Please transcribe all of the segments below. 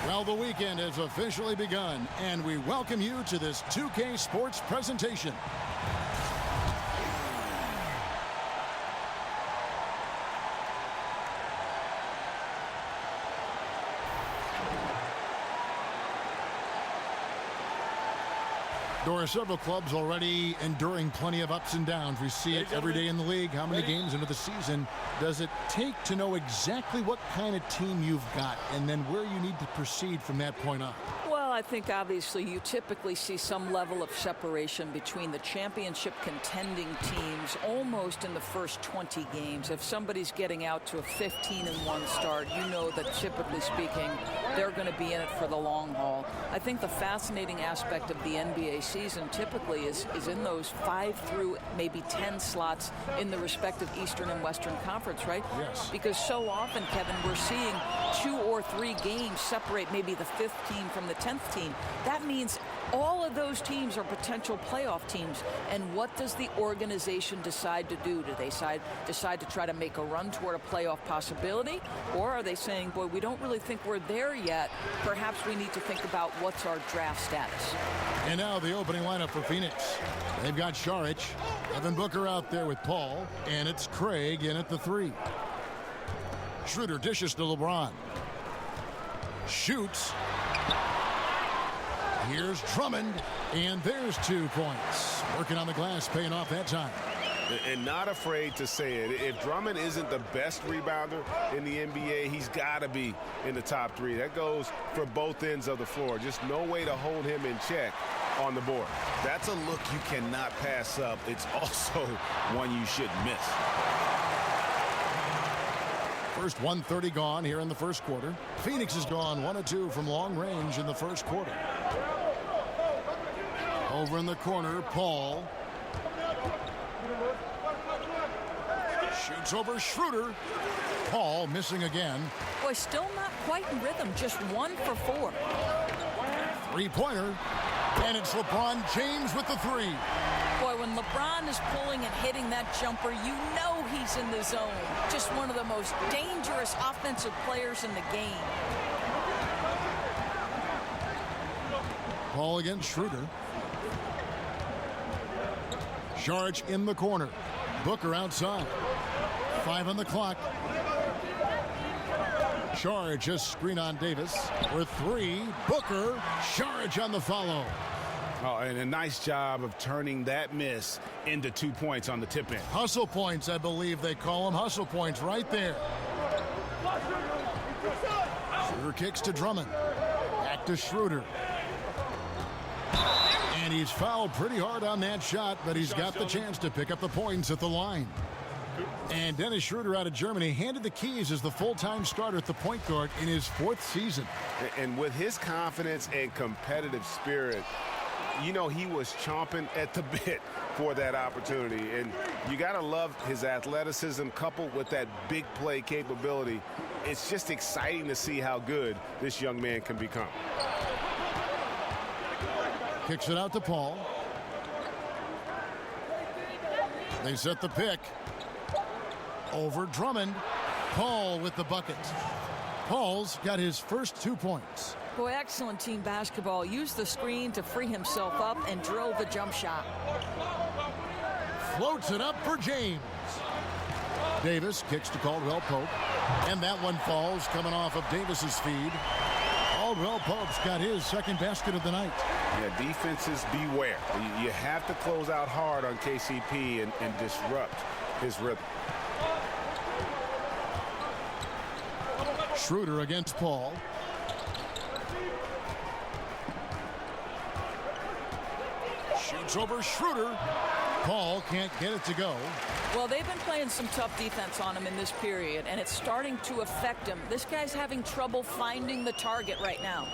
Well, the weekend has officially begun, and we welcome you to this 2K Sports presentation. There are several clubs already enduring plenty of ups and downs. We see it every day in the league. How many games into the season does it take to know exactly what kind of team you've got and then where you need to proceed from that point on? Well, I think obviously you typically see some level of separation between the championship contending teams almost in the first 20 games. If somebody's getting out to a 15-1 start, you know that typically speaking, they're going to be in it for the long haul. I think the fascinating aspect of the NBA season typically is in those 5 through maybe 10 slots in the respective Eastern and Western Conference, right? Yes. Because so often, Kevin, we're seeing 2 or 3 games separate maybe the 5th team from the 10th team. That means all of those teams are potential playoff teams. And what does the organization decide to do? Do they decide to try to make a run toward a playoff possibility? Or are they saying, boy, we don't really think we're there yet. Perhaps we need to think about what's our draft status. And now the opening lineup for Phoenix. They've got Saric, Devin Booker out there with Paul, and it's Craig in at the 3. Schroeder dishes to LeBron. Shoots. Here's Drummond, and there's 2 points. Working on the glass, paying off that time. And not afraid to say it. If Drummond isn't the best rebounder in the NBA, he's got to be in the top 3. That goes for both ends of the floor. Just no way to hold him in check on the board. That's a look you cannot pass up. It's also one you shouldn't miss. First 1:30 gone here in the first quarter. Phoenix has gone 1 of 2 from long range in the first quarter. Over in the corner, Paul. Shoots over Schroeder. Paul missing again. Boy, still not quite in rhythm. Just 1 for 4. 3-pointer. And it's LeBron James with the 3. Boy, when LeBron is pulling and hitting that jumper, you know he's in the zone. Just one of the most dangerous offensive players in the game. Paul against Schroeder. Saric in the corner. Booker outside. 5 on the clock. Saric just screen on Davis. For 3. Booker. Saric on the follow. Oh, and a nice job of turning that miss into 2 points on the tip in. Hustle points, I believe they call them. Hustle points right there. Schroeder kicks to Drummond. Back to Schroeder. And he's fouled pretty hard on that shot, but he's got the chance to pick up the points at the line. And Dennis Schroeder out of Germany handed the keys as the full-time starter at the point guard in his 4th season. And with his confidence and competitive spirit, you know he was chomping at the bit for that opportunity. And you got to love his athleticism coupled with that big play capability. It's just exciting to see how good this young man can become. Kicks it out to Paul. They set the pick. Over Drummond. Paul with the bucket. Paul's got his first 2 points. Boy, excellent team basketball. Used the screen to free himself up and drilled the jump shot. Floats it up for James. Davis kicks to Caldwell Pope. And that one falls coming off of Davis's feed. Caldwell Pope's got his 2nd basket of the night. Yeah, defenses beware. You have to close out hard on KCP and disrupt his rhythm. Schroeder against Paul. Shoots over Schroeder. Paul can't get it to go. Well, they've been playing some tough defense on him in this period, and it's starting to affect him. This guy's having trouble finding the target right now.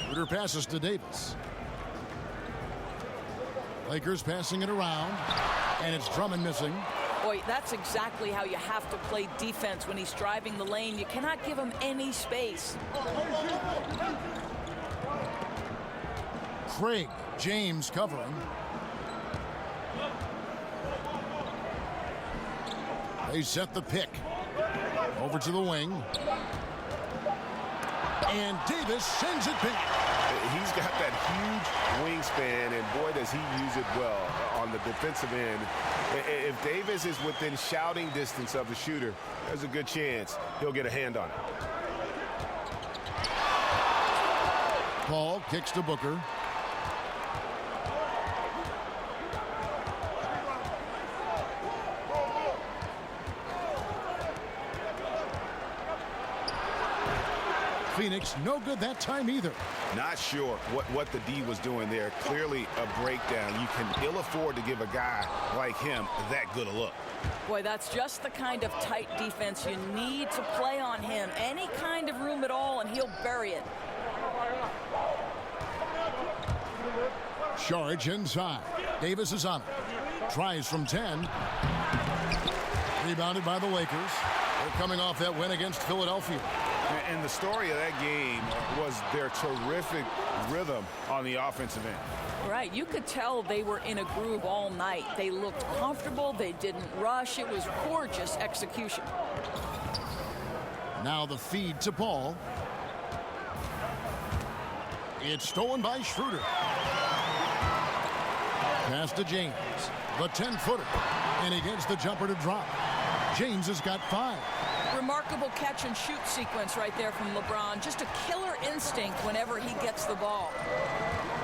Schroeder passes to Davis. Lakers passing it around, and it's Drummond missing. Boy, that's exactly how you have to play defense when he's driving the lane. You cannot give him any space. Craig, James covering. They set the pick. Over to the wing. And Davis sends it back. He's got that huge wingspan, and boy, does he use it well on the defensive end. If Davis is within shouting distance of the shooter, there's a good chance he'll get a hand on it. Paul kicks to Booker. Phoenix no good that time either. Not sure what the D was doing there. Clearly a breakdown. You can ill afford to give a guy like him that good a look. Boy, that's just the kind of tight defense you need to play on him. Any kind of room at all, and he'll bury it. Charge inside. Davis is on it. Tries from 10. Rebounded by the Lakers. They're coming off that win against Philadelphia. And the story of that game was their terrific rhythm on the offensive end. Right, you could tell they were in a groove all night. They looked comfortable, they didn't rush. It was gorgeous execution. Now the feed to Paul. It's stolen by Schroeder. Pass to James. The 10-footer. And he gets the jumper to drop. James has got 5. Remarkable catch and shoot sequence right there from LeBron. Just a killer instinct whenever he gets the ball.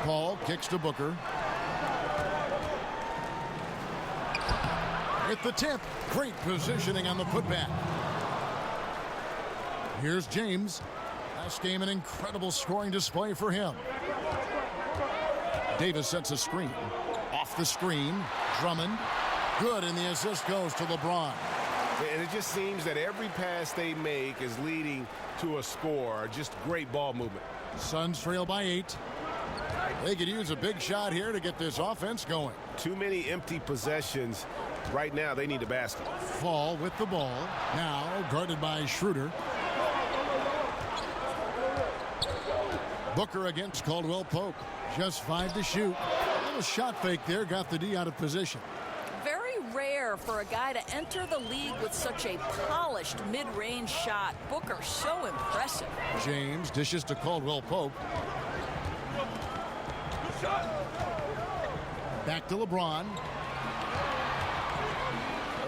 Paul kicks to Booker. With the tip. Great positioning on the putback. Here's James. Last game, an incredible scoring display for him. Davis sets a screen. Off the screen. Drummond. Good, and the assist goes to LeBron. And it just seems that every pass they make is leading to a score. Just great ball movement. Suns trail by 8. They could use a big shot here to get this offense going. Too many empty possessions. Right now, they need a basket. Fall with the ball. Now guarded by Schroeder. Booker against Caldwell Pope. Just 5 to shoot. A little shot fake there. Got the D out of position. Rare for a guy to enter the league with such a polished mid-range shot. Booker, so impressive. James dishes to Caldwell Pope. Back to LeBron.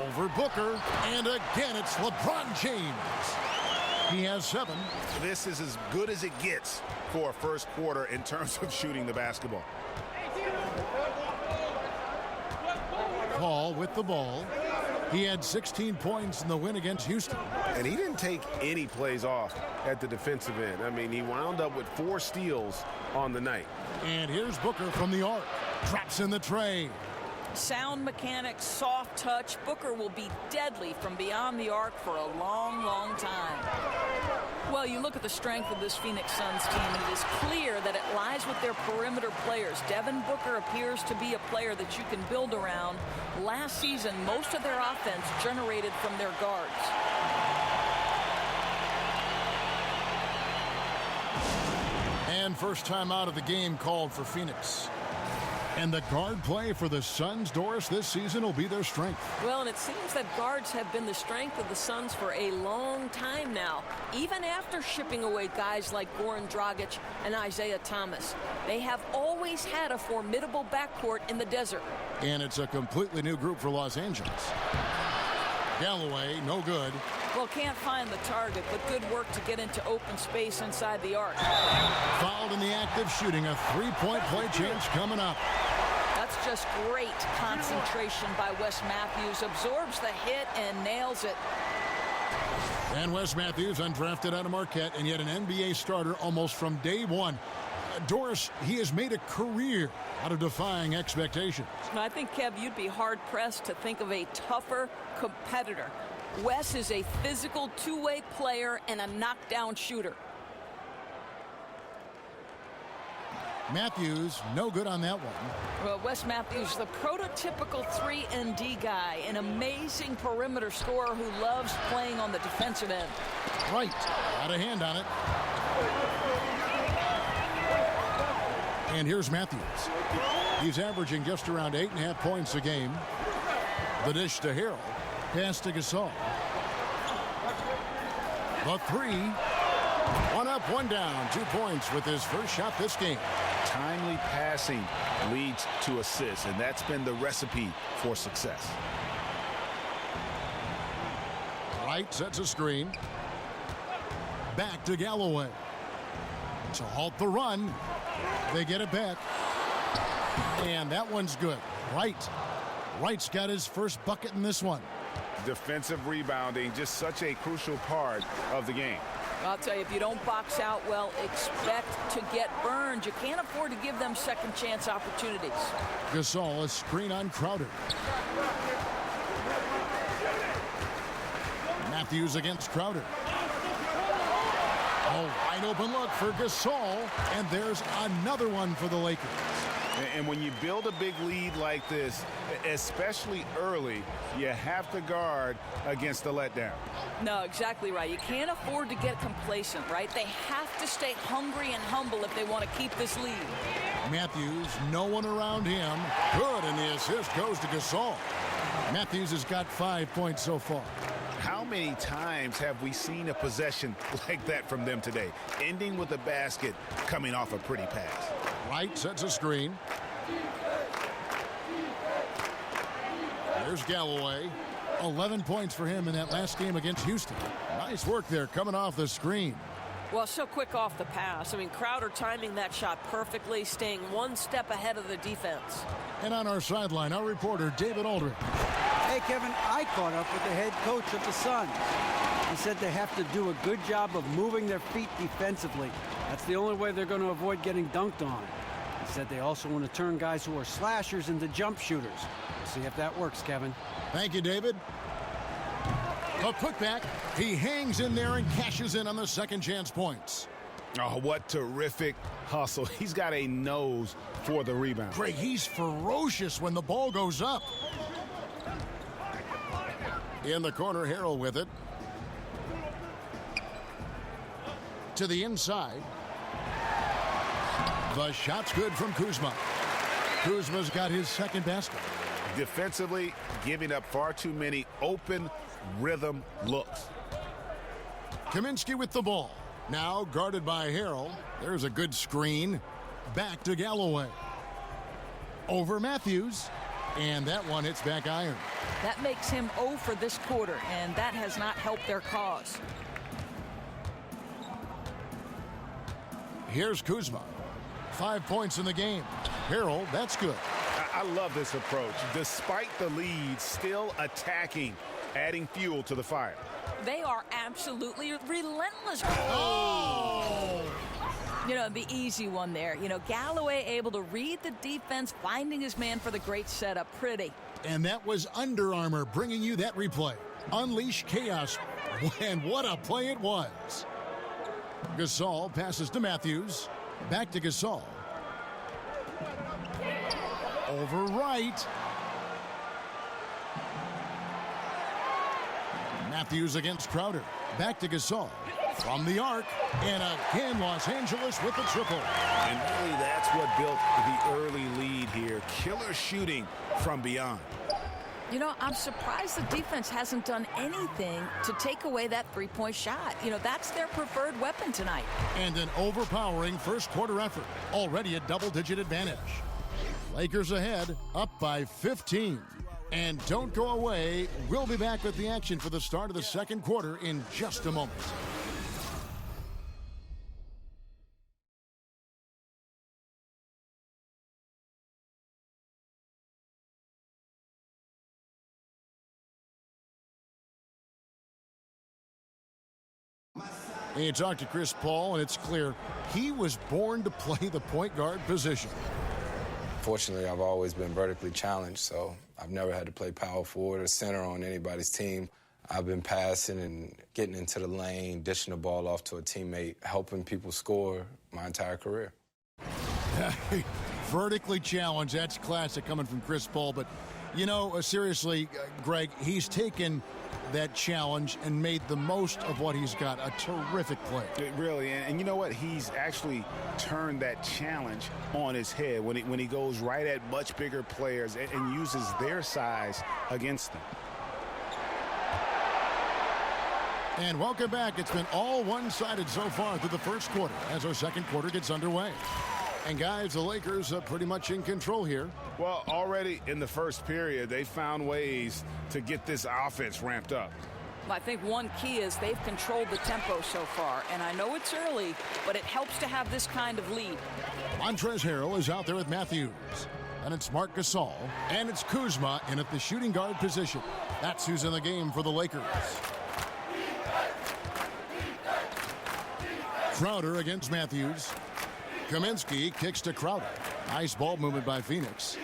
Over Booker. And again, it's LeBron James. He has 7. This is as good as it gets for a first quarter in terms of shooting the basketball. Paul with the ball. He had 16 points in the win against Houston. And he didn't take any plays off at the defensive end. I mean, he wound up with 4 steals on the night. And here's Booker from the arc. Drops in the tray. Sound mechanics, soft touch. Booker will be deadly from beyond the arc for a long, long time. Well, you look at the strength of this Phoenix Suns team, and it is clear that it lies with their perimeter players. Devin Booker appears to be a player that you can build around. Last season, most of their offense generated from their guards. And first time out of the game called for Phoenix. And the guard play for the Suns, Doris, this season will be their strength. Well, and it seems that guards have been the strength of the Suns for a long time now. Even after shipping away guys like Goran Dragic and Isaiah Thomas, they have always had a formidable backcourt in the desert. And it's a completely new group for Los Angeles. Galloway, no good. Well, can't find the target, but good work to get into open space inside the arc. Fouled in the act of shooting. A 3-point play chance coming up. That's just great concentration by Wes Matthews. Absorbs the hit and nails it. And Wes Matthews, undrafted out of Marquette, and yet an NBA starter almost from day one. Doris, he has made a career out of defying expectations. I think, Kev, you'd be hard-pressed to think of a tougher competitor. Wes is a physical two-way player and a knockdown shooter. Matthews, no good on that one. Well, Wes Matthews, the prototypical 3-and-D guy, an amazing perimeter scorer who loves playing on the defensive end. Right, got a hand on it. And here's Matthews. He's averaging just around 8.5 points a game. The dish to Harrell. Pass to Gasol. The 3. One up, one down. 2 points with his first shot this game. Timely passing leads to assists, and that's been the recipe for success. Wright sets a screen. Back to Galloway. To halt the run. They get it back. And that one's good. Wright's got his first bucket in this one. Defensive rebounding, just such a crucial part of the game. I'll tell you, if you don't box out well, expect to get burned. You can't afford to give them second chance opportunities. Gasol, a screen on Crowder. Matthews against Crowder. A wide open look for Gasol, and there's another one for the Lakers. And when you build a big lead like this, especially early, you have to guard against the letdown. No, exactly right. You can't afford to get complacent, right? They have to stay hungry and humble if they want to keep this lead. Matthews, no one around him. Good, and the assist goes to Gasol. Matthews has got 5 points so far. How many times have we seen a possession like that from them today, ending with a basket coming off a pretty pass? Wright sets a screen. There's Galloway. 11 points for him in that last game against Houston. Nice work there coming off the screen. Well, so quick off the pass. I mean, Crowder timing that shot perfectly, staying one step ahead of the defense. And on our sideline, our reporter, David Aldridge. Hey, Kevin, I caught up with the head coach of the Suns. He said they have to do a good job of moving their feet defensively. That's the only way they're going to avoid getting dunked on. He said they also want to turn guys who are slashers into jump shooters. See if that works, Kevin. Thank you, David. A putback. He hangs in there and cashes in on the second chance points. Oh, what terrific hustle. He's got a nose for the rebound. Greg, he's ferocious when the ball goes up. In the corner, Harrell with it. To the inside. The shot's good from Kuzma. Kuzma's got his second basket. Defensively, giving up far too many open rhythm looks. Kaminsky with the ball. Now guarded by Harrell. There's a good screen. Back to Galloway. Over Matthews. And that one hits back iron. That makes him 0 for this quarter, and that has not helped their cause. Here's Kuzma. 5 points in the game. Harrell, that's good. I love this approach. Despite the lead, still attacking, adding fuel to the fire. They are absolutely relentless. Oh! You know, the easy one there. You know, Galloway able to read the defense, finding his man for the great setup. Pretty. And that was Under Armour bringing you that replay. Unleash chaos. And what a play it was. Gasol passes to Matthews. Back to Gasol. Over Wright. Matthews against Crowder. Back to Gasol. From the arc. And again, Los Angeles with the triple. And really, that's what built the early lead here. Killer shooting from beyond. You know, I'm surprised the defense hasn't done anything to take away that three-point shot. You know, that's their preferred weapon tonight. And an overpowering first quarter effort. Already a double-digit advantage. Lakers ahead, up by 15. And don't go away. We'll be back with the action for the start of the second quarter in just a moment. And you talk to Chris Paul, and it's clear he was born to play the point guard position. Fortunately, I've always been vertically challenged, so I've never had to play power forward or center on anybody's team. I've been passing and getting into the lane, dishing the ball off to a teammate, helping people score my entire career. Vertically challenged, that's classic coming from Chris Paul. But, you know, seriously, Greg, he's taken that challenge and made the most of what he's got. A terrific play. Really, and you know what? He's actually turned that challenge on his head when he goes right at much bigger players and uses their size against them. And welcome back. It's been all one-sided so far through the first quarter as our second quarter gets underway. And guys, the Lakers are pretty much in control here. Well, already in the first period, they found ways to get this offense ramped up. I think one key is they've controlled the tempo so far. And I know it's early, but it helps to have this kind of lead. Montrezl Harrell is out there with Matthews. And it's Marc Gasol. And it's Kuzma in at the shooting guard position. That's who's in the game for the Lakers. Crowder against Matthews. Kaminsky kicks to Crowder. Nice ball movement by Phoenix.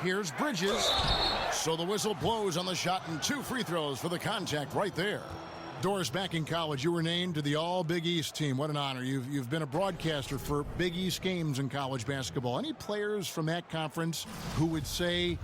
Here's Bridges. So the whistle blows on the shot and 2 free throws for the contact right there. Doris, back in college, you were named to the All-Big East team. What an honor. You've been a broadcaster for Big East games in college basketball. Any players from that conference who would say,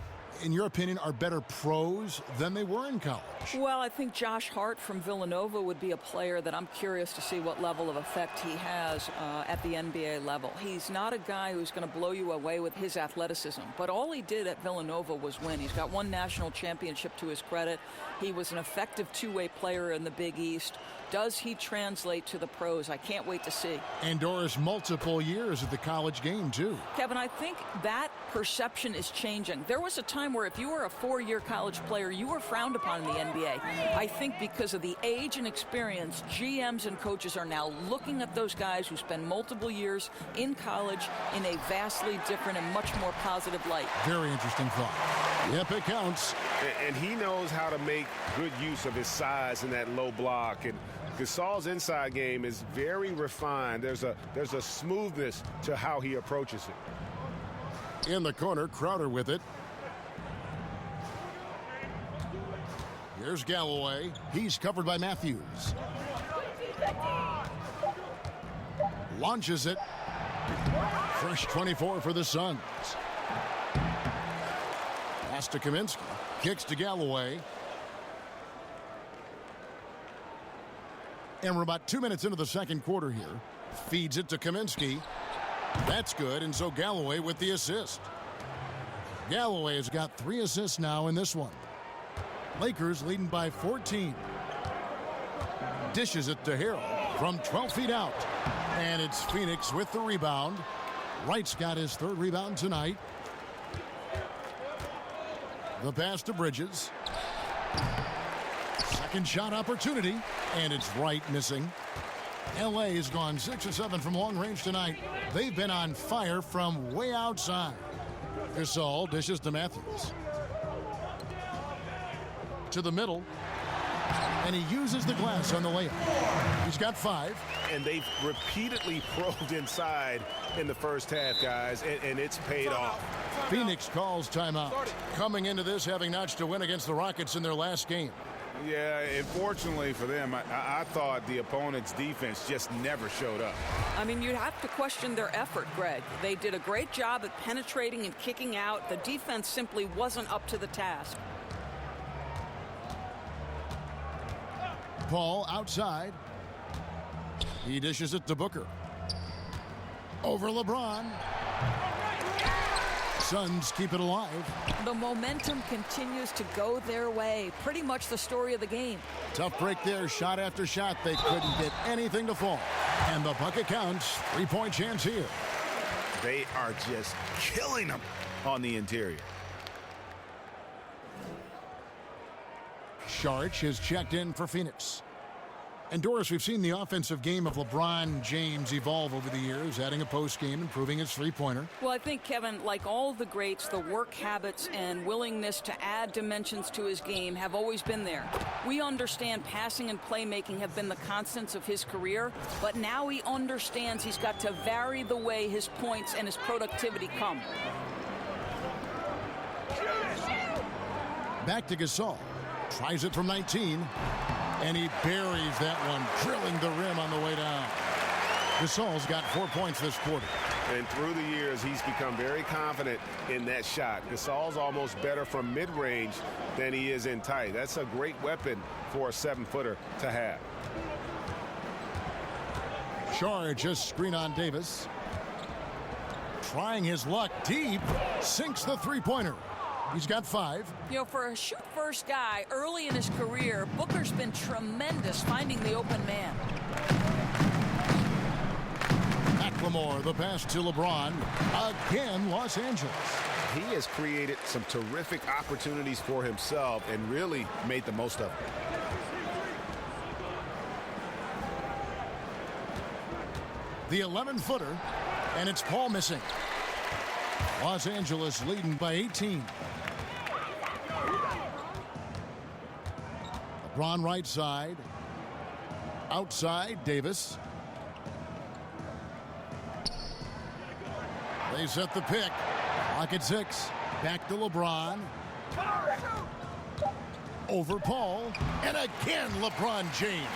in your opinion, are better pros than they were in college? Well, I think Josh Hart from Villanova would be a player that I'm curious to see what level of effect he has at the NBA level. He's not a guy who's going to blow you away with his athleticism, but all he did at Villanova was win. He's got 1 national championship to his credit. He was an effective two-way player in the Big East. Does he translate to the pros? I can't wait to see. And Doris, multiple years at the college game, too. Kevin, I think that perception is changing. There was a time where if you were a 4-year college player, you were frowned upon in the NBA. I think because of the age and experience, GMs and coaches are now looking at those guys who spend multiple years in college in a vastly different and much more positive light. Very interesting thought. Yep, it counts. And he knows how to make good use of his size in that low block. And Gasol's inside game is very refined. There's a smoothness to how he approaches it. In the corner, Crowder with it. Here's Galloway. He's covered by Matthews. Launches it. Fresh 24 for the Suns. Pass to Kaminsky. Kicks to Galloway. And we're about 2 minutes into the second quarter here. Feeds it to Kaminsky. That's good, and so Galloway with the assist. Galloway has got 3 assists now in this one. Lakers leading by 14. Dishes it to Harrell from 12 feet out. And it's Phoenix with the rebound. Wright's got his 3rd rebound tonight. The pass to Bridges. Second shot opportunity, and it's Wright missing. LA has gone 6 of 7 from long range tonight. They've been on fire from way outside. Gasol dishes to Matthews. To the middle, and he uses the glass on the layup. He's got 5. And they've repeatedly probed inside in the first half, guys, and it's paid off. Phoenix calls timeout. Coming into this having notched a win against the Rockets in their last game. Yeah, unfortunately for them, I thought the opponent's defense just never showed up. I mean, you'd have to question their effort, Greg. They did a great job at penetrating and kicking out. The defense simply wasn't up to the task. Paul outside. He dishes it to Booker. Over LeBron. Suns keep it alive. The momentum continues to go their way. Pretty much the story of the game. Tough break there. Shot after shot. They couldn't get anything to fall. And the bucket counts. 3-point chance here. They are just killing them on the interior. Saric has checked in for Phoenix. And Doris, we've seen the offensive game of LeBron James evolve over the years, adding a post game, improving his three-pointer. Well, I think, Kevin, like all the greats, the work habits and willingness to add dimensions to his game have always been there. We understand passing and playmaking have been the constants of his career, but now he understands he's got to vary the way his points and his productivity come. Back to Gasol. Tries it from 19. And he buries that one, drilling the rim on the way down. Gasol's got 4 points this quarter. And through the years, he's become very confident in that shot. Gasol's almost better from mid-range than he is in tight. That's a great weapon for a 7-footer to have. Shar just screen on Davis. Trying his luck deep. Sinks the three-pointer. He's got 5. You know, for a shoot-first guy early in his career, Booker's been tremendous finding the open man. McLemore, the pass to LeBron. Again, Los Angeles. He has created some terrific opportunities for himself and really made the most of it. The 11-footer, and it's Paul missing. Los Angeles leading by 18. LeBron right side. Outside, Davis. They set the pick. Clock at 6. Back to LeBron. Over Paul. And again, LeBron James.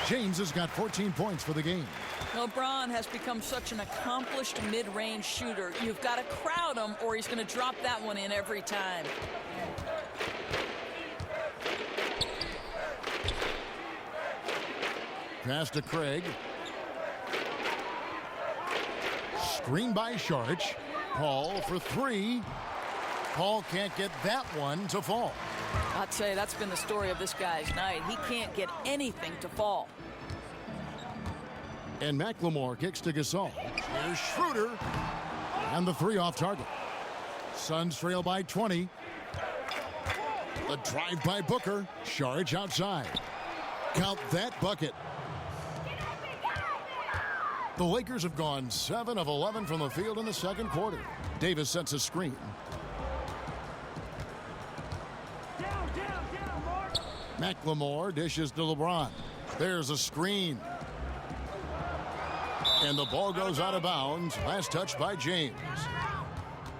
James has got 14 points for the game. LeBron has become such an accomplished mid-range shooter. You've got to crowd him or he's going to drop that one in every time. Pass to Craig. Screen by Sharch. Paul for 3. Paul can't get that one to fall. I'd say that's been the story of this guy's night. He can't get anything to fall. And McLemore kicks to Gasol. Here's Schroeder. And the 3 off target. Suns trail by 20. The drive by Booker. Sharch outside. Count that bucket. The Lakers have gone 7 of 11 from the field in the second quarter. Davis sets a screen. McLemore dishes to LeBron. There's a screen. And the ball goes out of bounds. Last touch by James.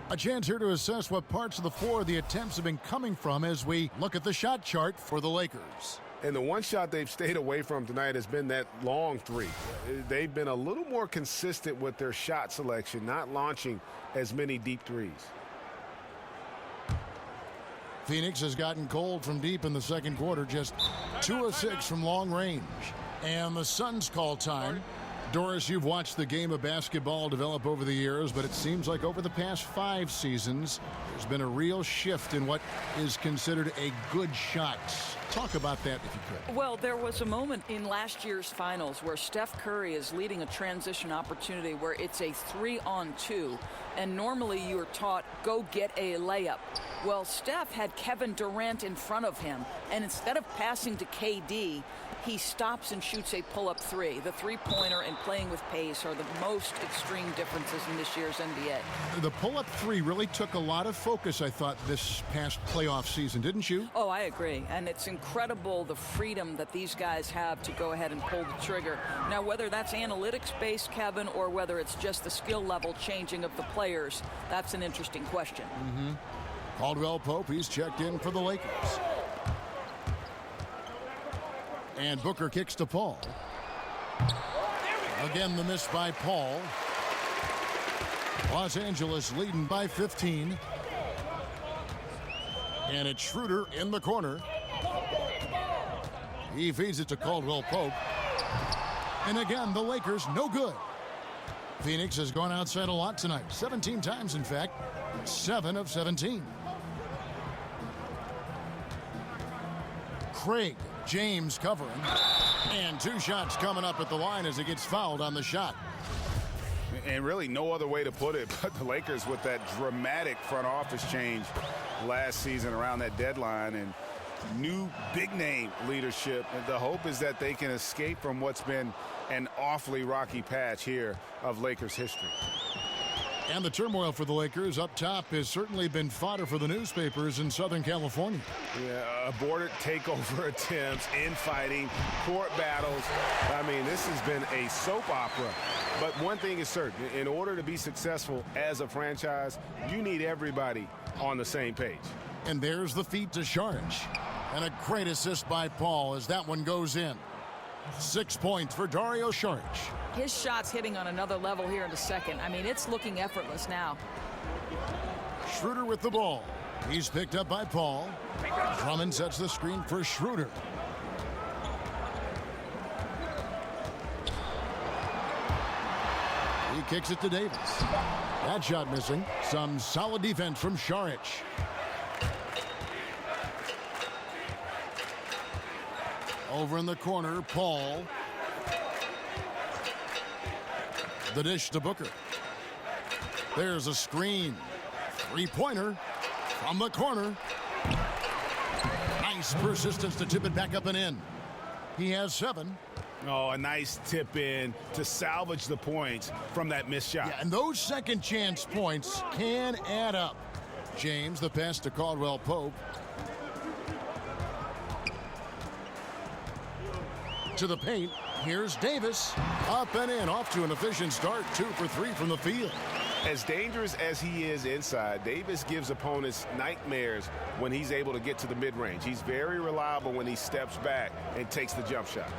A chance here to assess what parts of the floor the attempts have been coming from as we look at the shot chart for the Lakers. And the one shot they've stayed away from tonight has been that long 3. They've been a little more consistent with their shot selection, not launching as many deep 3s. Phoenix has gotten cold from deep in the second quarter, just 2 of 6 from long range. And the Suns call time. Doris, you've watched the game of basketball develop over the years, but it seems like over the past 5 seasons, there's been a real shift in what is considered a good shot. Talk about that if you could. Well, there was a moment in last year's finals where Steph Curry is leading a transition opportunity where it's a 3-on-2, and normally you're taught, go get a layup. Well, Steph had Kevin Durant in front of him, and instead of passing to KD, he stops and shoots a pull-up 3. The three-pointer and playing with pace are the most extreme differences in this year's NBA. The pull-up 3 really took a lot of focus, I thought, this past playoff season, didn't you? Oh, I agree. And it's incredible the freedom that these guys have to go ahead and pull the trigger. Now, whether that's analytics-based, Kevin, or whether it's just the skill level changing of the players, that's an interesting question. Caldwell Pope, he's checked in for the Lakers. And Booker kicks to Paul. Again, the miss by Paul. Los Angeles leading by 15. And it's Schroeder in the corner. He feeds it to Caldwell Pope. And again, the Lakers no good. Phoenix has gone outside a lot tonight. 17 times, in fact. 7 of 17. Craig. James covering. And 2 shots coming up at the line as he gets fouled on the shot. And really no other way to put it but the Lakers with that dramatic front office change last season around that deadline and new big name leadership. And the hope is that they can escape from what's been an awfully rocky patch here of Lakers history. And the turmoil for the Lakers up top has certainly been fodder for the newspapers in Southern California. Yeah, aborted takeover attempts, infighting, court battles. I mean, this has been a soap opera. But one thing is certain, in order to be successful as a franchise, you need everybody on the same page. And there's the feed to Sharch. And a great assist by Paul as that one goes in. 6 points for Dario Saric. His shot's hitting on another level here in the second. I mean, it's looking effortless now. Schroeder with the ball. He's picked up by Paul. Drummond sets the screen for Schroeder. He kicks it to Davis. That shot missing. Some solid defense from Šarić. Over in the corner, Paul. The dish to Booker. There's a screen. Three-pointer from the corner. Nice persistence to tip it back up and in. He has 7. Oh, a nice tip in to salvage the points from that missed shot. Yeah, and those second chance points can add up. James, the pass to Caldwell Pope. To the paint. Here's Davis. Up and in. Off to an efficient start. 2 for 3 from the field. As dangerous as he is inside, Davis gives opponents nightmares when he's able to get to the mid-range. He's very reliable when he steps back and takes the jump shot.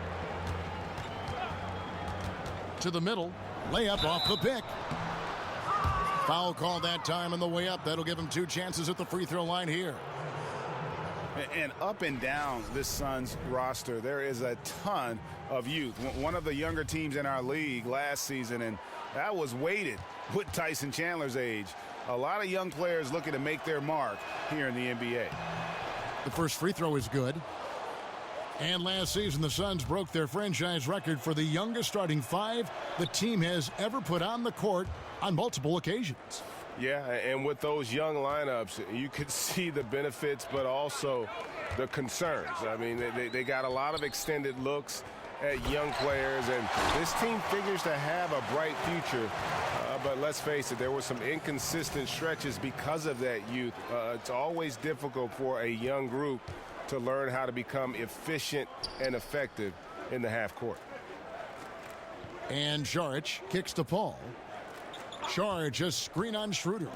To the middle. Layup off the pick. Foul call that time on the way up. That'll give him 2 chances at the free throw line here. And up and down this Suns roster, there is a ton of youth. One of the younger teams in our league last season, and that was weighted with Tyson Chandler's age. A lot of young players looking to make their mark here in the NBA. The first free throw is good. And last season, the Suns broke their franchise record for the youngest starting 5 the team has ever put on the court on multiple occasions. Yeah, and with those young lineups, you could see the benefits, but also the concerns. I mean, they got a lot of extended looks at young players, and this team figures to have a bright future. But let's face it, there were some inconsistent stretches because of that youth. It's always difficult for a young group to learn how to become efficient and effective in the half court. And Šarić kicks to Paul. Šarić just screen on Schroeder.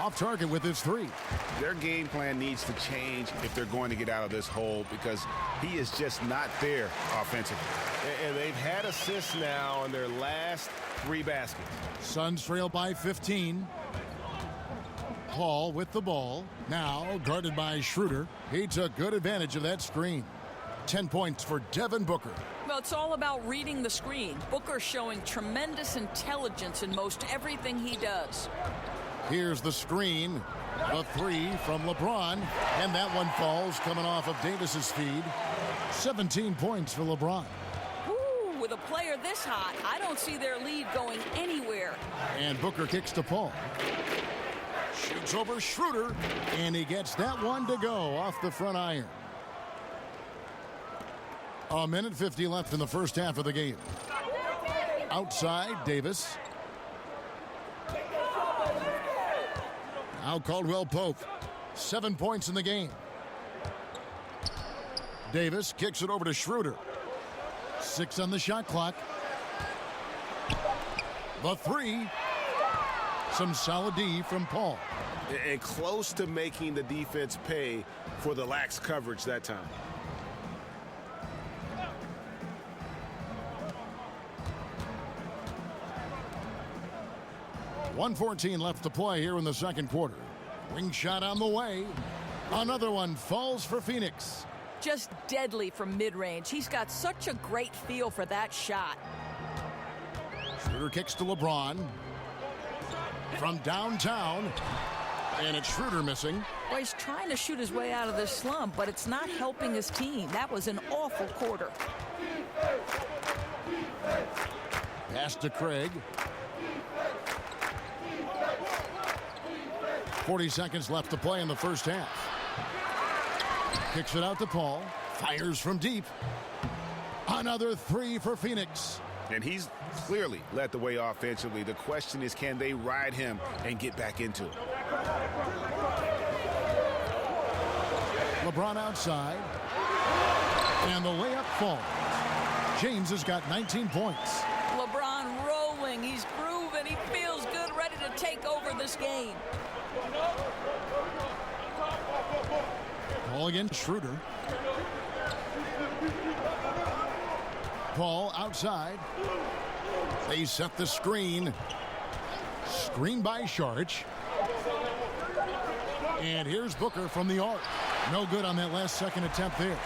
Off target with his 3. Their game plan needs to change if they're going to get out of this hole, because he is just not there offensively. And they've had assists now on their last 3 baskets. Suns trail by 15. Paul with the ball. Now guarded by Schroeder. He took good advantage of that screen. 10 points for Devin Booker. Well, it's all about reading the screen. Booker showing tremendous intelligence in most everything he does. Here's the screen. The 3 from LeBron. And that one falls coming off of Davis's feed. 17 points for LeBron. Ooh, with a player this hot, I don't see their lead going anywhere. And Booker kicks to Paul. Shoots over Schroeder. And he gets that one to go off the front iron. A minute 50 left in the first half of the game. Outside, Davis. Now Caldwell Pope. 7 points in the game. Davis kicks it over to Schroeder. 6 on the shot clock. The 3. Some solid D from Paul. And close to making the defense pay for the lax coverage that time. .114 left to play here in the second quarter. Wing shot on the way. Another one falls for Phoenix. Just deadly from mid-range. He's got such a great feel for that shot. Schroeder kicks to LeBron. From downtown. And it's Schroeder missing. Well, he's trying to shoot his way out of this slump, but it's not helping his team. That was an awful quarter. Pass to Craig. 40 seconds left to play in the first half. Kicks it out to Paul. Fires from deep. Another 3 for Phoenix. And he's clearly led the way offensively. The question is, can they ride him and get back into it? LeBron outside. And the layup falls. James has got 19 points. LeBron rolling. He's grooving. He feels good, ready to take over this game. Paul against Schroeder. Paul outside. They set the screen. Screen by Šarić. And here's Booker from the arc. No good on that last second attempt there.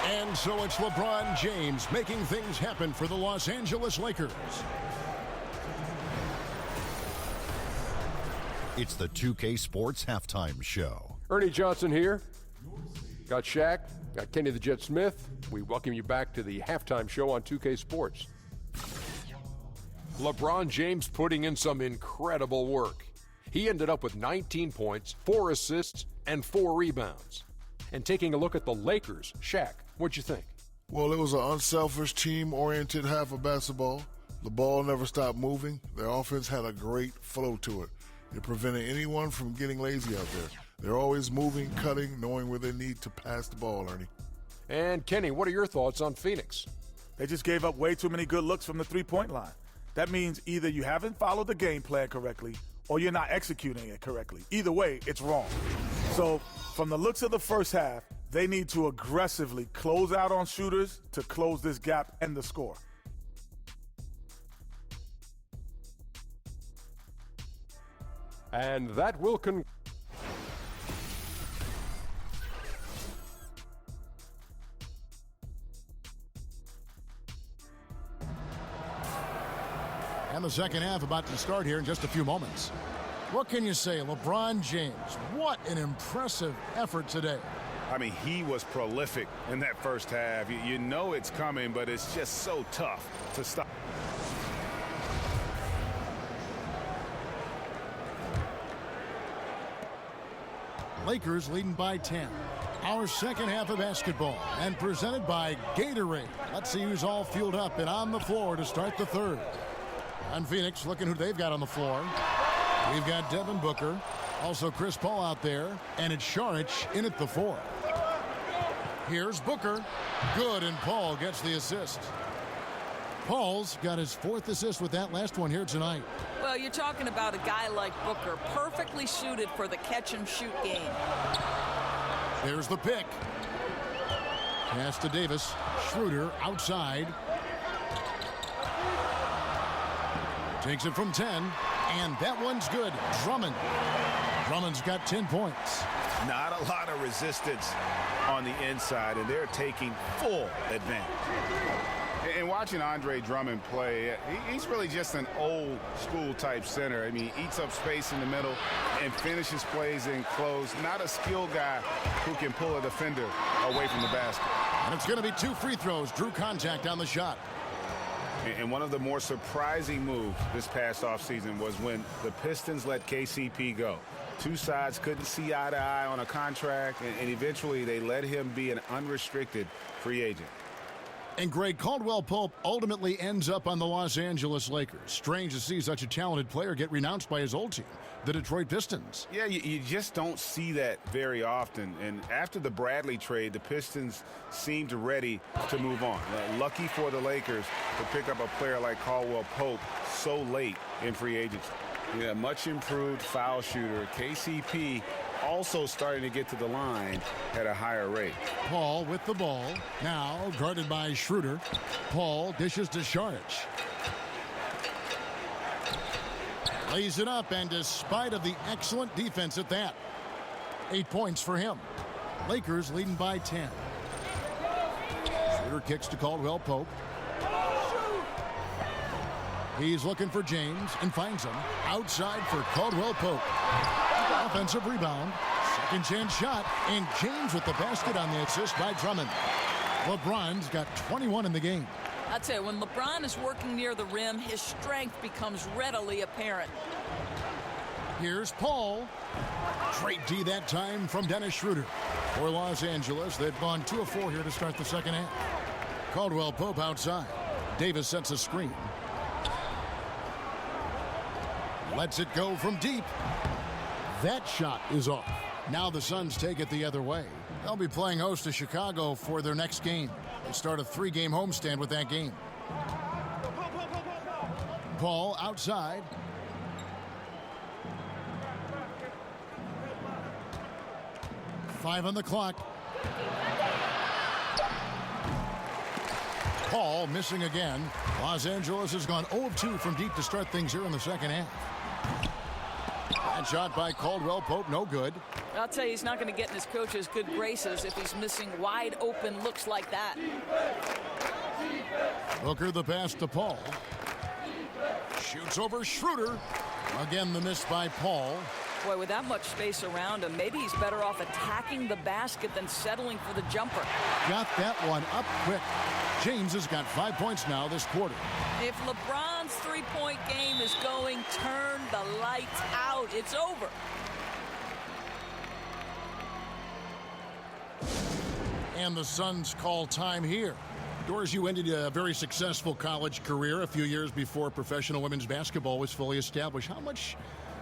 And so it's LeBron James making things happen for the Los Angeles Lakers. It's the 2K Sports Halftime Show. Ernie Johnson here. Got Shaq, got Kenny the Jet Smith. We welcome you back to the halftime show on 2K Sports. LeBron James putting in some incredible work. He ended up with 19 points, 4 assists, and 4 rebounds. And taking a look at the Lakers, Shaq, what'd you think? Well, it was an unselfish, team-oriented half of basketball. The ball never stopped moving. Their offense had a great flow to it. It prevented anyone from getting lazy out there. They're always moving, cutting, knowing where they need to pass the ball, Ernie. And Kenny, what are your thoughts on Phoenix? They just gave up way too many good looks from the three-point line. That means either you haven't followed the game plan correctly or you're not executing it correctly. Either way, it's wrong. So from the looks of the first half, they need to aggressively close out on shooters to close this gap and the score. And that will And the second half about to start here in just a few moments. What can you say? LeBron James, what an impressive effort today. I mean, he was prolific in that first half. You know it's coming, but it's just so tough to stop. Lakers leading by 10. Our second half of basketball and presented by Gatorade. Let's see who's all fueled up and on the floor to start the third. And Phoenix looking who they've got on the floor. We've got Devin Booker, also Chris Paul out there, and it's Šarić in at the 4. Here's Booker. Good, and Paul gets the assist. Paul's got his 4th assist with that last one here tonight. Well, you're talking about a guy like Booker, perfectly suited for the catch-and-shoot game. There's the pick. Pass to Davis. Schroeder outside. Takes it from 10, and that one's good. Drummond's got 10 points. Not a lot of resistance on the inside, and they're taking full advantage. And watching Andre Drummond play, he's really just an old school type center. I mean, he eats up space in the middle and finishes plays in close. Not a skilled guy who can pull a defender away from the basket. And it's going to be 2 free throws. Drew contact on the shot. And one of the more surprising moves this past offseason was when the Pistons let KCP go. Two sides couldn't see eye to eye on a contract, and eventually they let him be an unrestricted free agent. And Greg, Caldwell-Pope ultimately ends up on the Los Angeles Lakers. Strange to see such a talented player get renounced by his old team, the Detroit Pistons. Yeah, you just don't see that very often. And after the Bradley trade, the Pistons seemed ready to move on. Lucky for the Lakers to pick up a player like Caldwell-Pope so late in free agency. Yeah, much improved foul shooter. KCP also starting to get to the line at a higher rate. Paul with the ball. Now guarded by Schroeder. Paul dishes to Šarić. Lays it up, and despite of the excellent defense at that, 8 points for him. Lakers leading by 10. Schroeder kicks to Caldwell-Pope. He's looking for James and finds him outside for Caldwell-Pope. Offensive rebound, second chance shot, and James with the basket on the assist by Drummond. LeBron's got 21 in the game. I'll tell you, when LeBron is working near the rim, his strength becomes readily apparent. Here's Paul. Great D that time from Dennis Schroeder. For Los Angeles, they've gone 2 of 4 here to start the second half. Caldwell-Pope outside. Davis sets a screen. Lets it go from deep. That shot is off. Now the Suns take it the other way. They'll be playing host to Chicago for their next game. They start a 3-game homestand with that game. Paul outside. Five on the clock. Paul missing again. Los Angeles has gone 0 of 2 from deep to start things here in the second half. That shot by Caldwell Pope, no good. I'll tell you, he's not going to get in his coach's good graces if he's missing wide open looks like that. Booker the pass to Paul. Shoots over Schroeder. Again, the miss by Paul. Boy, with that much space around him, maybe he's better off attacking the basket than settling for the jumper. Got that one up quick. James has got 5 points now this quarter. If LeBron's three-point game is going, turn the lights out. It's over. And the Suns call time here. Doris, you ended a very successful college career a few years before professional women's basketball was fully established. How much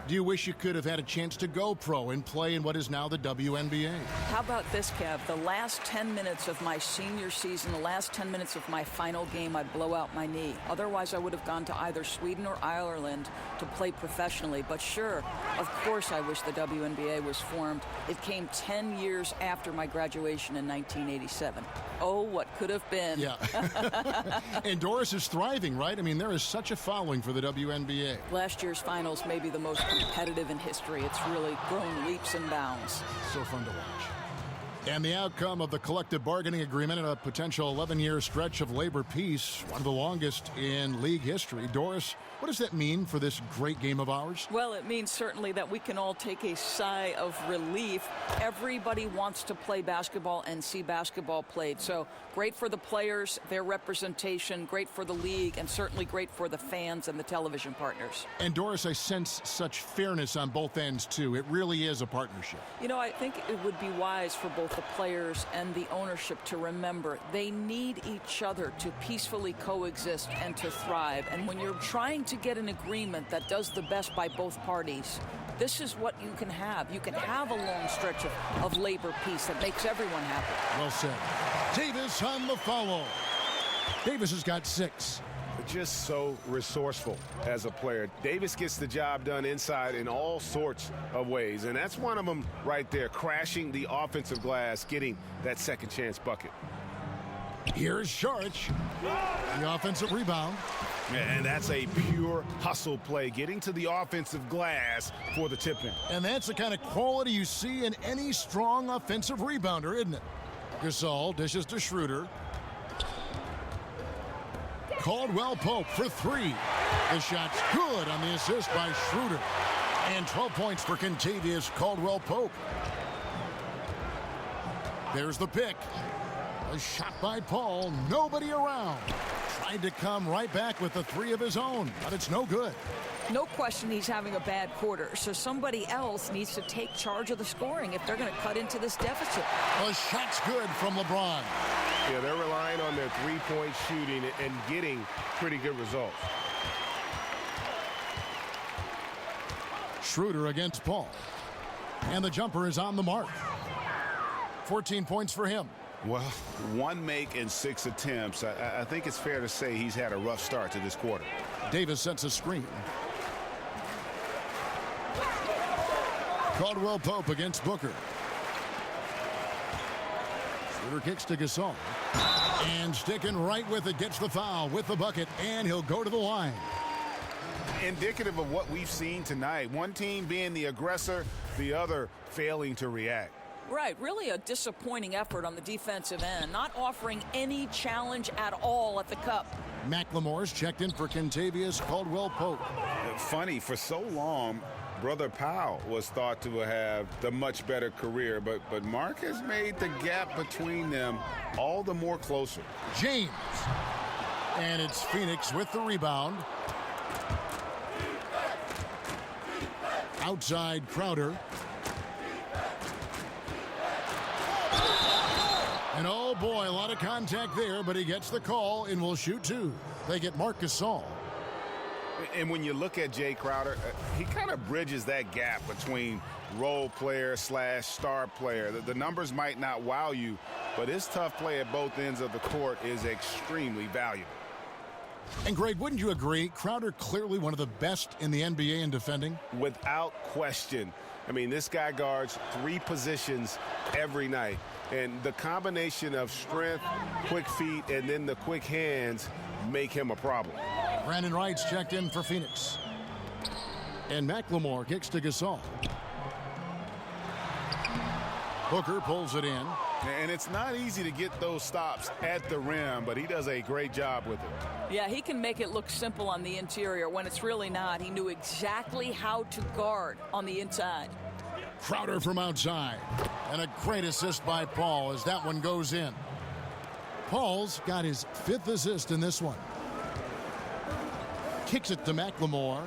do you wish you could have had a chance to go pro and play in what is now the WNBA? How about this, Kev? The last 10 minutes of my senior season, the last 10 minutes of my final game, I'd blow out my knee. Otherwise, I would have gone to either Sweden or Ireland to play professionally. But sure, of course I wish the WNBA was formed. It came 10 years after my graduation in 1987. Oh, what could have been. Yeah. And Doris is thriving, right? I mean, there is such a following for the WNBA. Last year's finals may be the most competitive in history. It's really grown leaps and bounds. So fun to watch. And the outcome of the collective bargaining agreement and a potential 11-year stretch of labor peace, one of the longest in league history. Doris, what does that mean for this great game of ours? Well, it means certainly that we can all take a sigh of relief. Everybody wants to play basketball and see basketball played. So great for the players, their representation, great for the league, and certainly great for the fans and the television partners. And Doris, I sense such fairness on both ends, too. It really is a partnership. You know, I think it would be wise for both the players and the ownership to remember they need each other to peacefully coexist and to thrive. And when you're trying to get an agreement that does the best by both parties, this is what you can have. You can have a long stretch of labor peace that makes everyone happy. Well said. Davis on the foul. Davis has got 6. Just so resourceful as a player. Davis gets the job done inside in all sorts of ways, and that's one of them right there, crashing the offensive glass, getting that second chance bucket. Here's Saric, the offensive rebound. And that's a pure hustle play, getting to the offensive glass for the tip-in. And that's the kind of quality you see in any strong offensive rebounder, isn't it? Gasol dishes to Schroeder. Caldwell Pope for 3. The shot's good on the assist by Schroeder. And 12 points for Kentavious Caldwell Pope. There's the pick. A shot by Paul. Nobody around. Tried to come right back with the 3 of his own, but it's no good. No question he's having a bad quarter, so somebody else needs to take charge of the scoring if they're going to cut into this deficit. The shot's good from LeBron. Yeah, they're relying on their three-point shooting and getting pretty good results. Schroeder against Paul. And the jumper is on the mark. 14 points for him. Well, 1 make and 6 attempts. I think it's fair to say he's had a rough start to this quarter. Davis sets a screen. Caldwell Pope against Booker. Schroeder kicks to Gasol. And sticking right with it, gets the foul with the bucket, and he'll go to the line. Indicative of what we've seen tonight. One team being the aggressor, the other failing to react. Right, really a disappointing effort on the defensive end, not offering any challenge at all at the cup. McLemore's checked in for Kentavious Caldwell Pope. Funny, for so long, Brother Powell was thought to have the much better career, but Mark has made the gap between them all the more closer. James. And it's Phoenix with the rebound. Outside Crowder. And oh boy, a lot of contact there, but he gets the call and will shoot 2. They get Marc Gasol. And when you look at Jay Crowder, he kind of bridges that gap between role player / star player. The numbers might not wow you, but his tough play at both ends of the court is extremely valuable. And Greg, wouldn't you agree? Crowder clearly one of the best in the NBA in defending? Without question. I mean, this guy guards 3 positions every night. And the combination of strength, quick feet, and then the quick hands make him a problem. Brandon Wright's checked in for Phoenix. And McLemore kicks to Gasol. Booker pulls it in. And it's not easy to get those stops at the rim, but he does a great job with it. Yeah, he can make it look simple on the interior when it's really not. He knew exactly how to guard on the inside. Crowder from outside. And a great assist by Paul as that one goes in. Paul's got his 5th assist in this one. Kicks it to McLemore.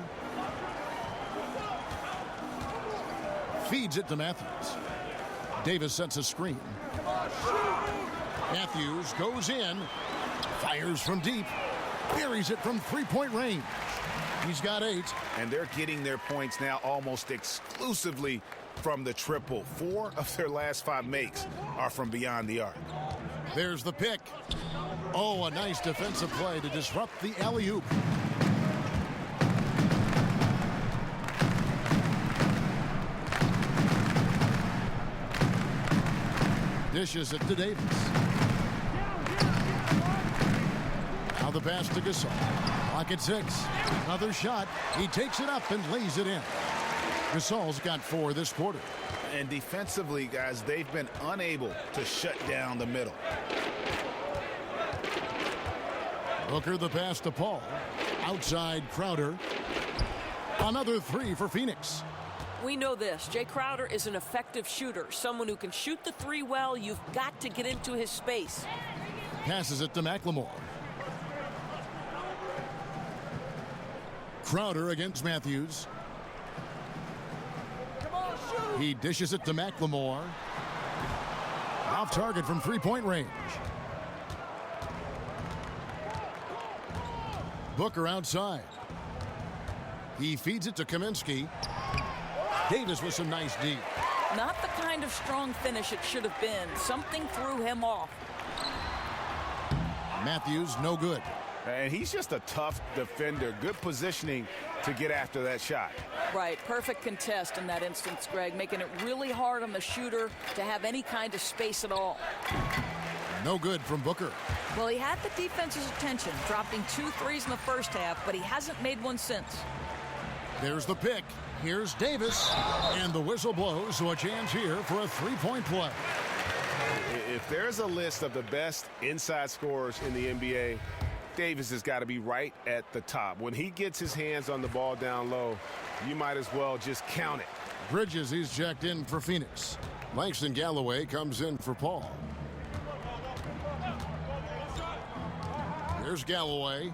Feeds it to Matthews. Davis sets a screen. Matthews goes in. Fires from deep. Buries it from three-point range. He's got 8. And they're getting their points now almost exclusively from the triple. 4 of their last 5 makes are from beyond the arc. There's the pick. Oh, a nice defensive play to disrupt the alley-oop. Dishes it to Davis. Now the pass to Gasol. Clock at 6. Another shot. He takes it up and lays it in. Gasol's got 4 this quarter. And defensively, guys, they've been unable to shut down the middle. Booker the pass to Paul. Outside Crowder. Another 3 for Phoenix. We know this. Jay Crowder is an effective shooter. Someone who can shoot the 3 well. You've got to get into his space. Passes it to McLemore. Crowder against Matthews. He dishes it to McLemore. Off target from three-point range. Booker outside. He feeds it to Kaminsky. Davis with some nice D. Not the kind of strong finish it should have been. Something threw him off. Matthews, no good. And he's just a tough defender. Good positioning to get after that shot. Right, perfect contest in that instance, Greg, making it really hard on the shooter to have any kind of space at all. No good from Booker. Well, he had the defense's attention, dropping 2 threes in the first half, but he hasn't made one since. There's the pick. Here's Davis. And the whistle blows, so a chance here for a three-point play. If there's a list of the best inside scorers in the NBA, Davis has got to be right at the top. When he gets his hands on the ball down low, you might as well just count it. Bridges, he's checked in for Phoenix. Langston Galloway comes in for Paul. Here's Galloway.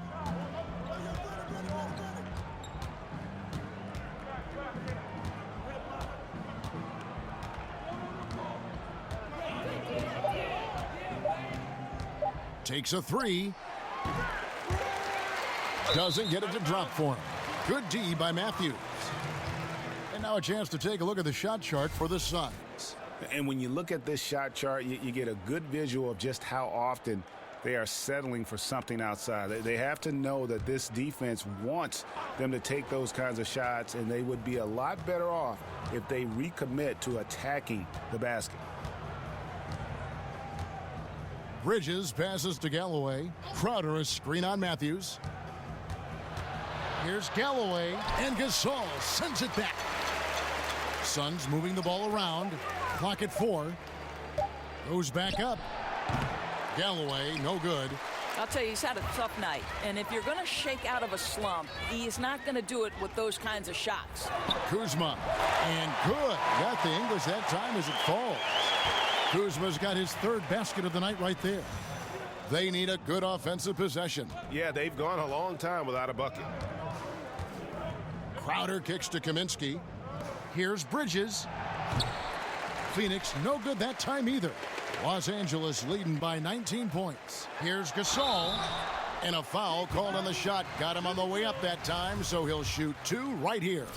Takes a 3. Doesn't get it to drop for him. Good D by Matthews. And now a chance to take a look at the shot chart for the Suns. And when you look at this shot chart, you get a good visual of just how often they are settling for something outside. They have to know that this defense wants them to take those kinds of shots, and they would be a lot better off if they recommit to attacking the basket. Bridges passes to Galloway. Crowder a screen on Matthews. Here's Galloway, and Gasol sends it back. Suns moving the ball around. Clock at 4. Goes back up. Galloway, no good. I'll tell you, he's had a tough night. And if you're going to shake out of a slump, he is not going to do it with those kinds of shots. Kuzma, and good. Got the English that time as it falls. Kuzma's got his 3rd basket of the night right there. They need a good offensive possession. Yeah, they've gone a long time without a bucket. Crowder kicks to Kaminsky. Here's Bridges. Phoenix, no good that time either. Los Angeles leading by 19 points. Here's Gasol. And a foul called on the shot. Got him on the way up that time, so he'll shoot 2 right here.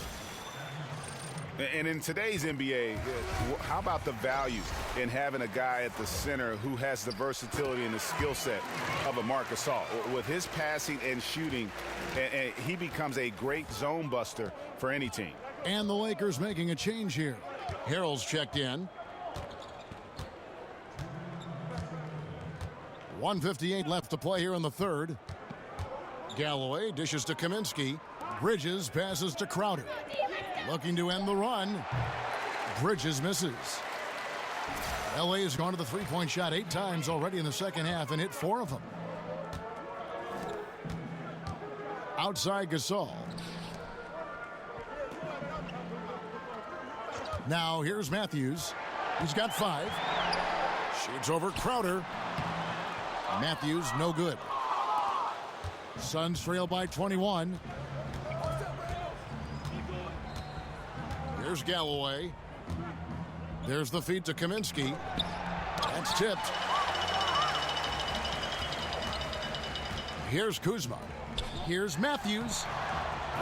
And in today's NBA, how about the value in having a guy at the center who has the versatility and the skill set of a Marc Gasol? With his passing and shooting, and he becomes a great zone buster for any team. And the Lakers making a change here. Harrell's checked in. 1:58 left to play here in the 3rd. Galloway dishes to Kaminsky. Bridges passes to Crowder. Looking to end the run. Bridges misses. LA has gone to the three-point shot 8 times already in the second half and hit 4 of them. Outside Gasol. Now here's Matthews. He's got 5. Shoots over Crowder. Matthews no good. Suns trail by 21. Here's Galloway. There's the feed to Kaminsky. That's tipped. Here's Kuzma. Here's Matthews.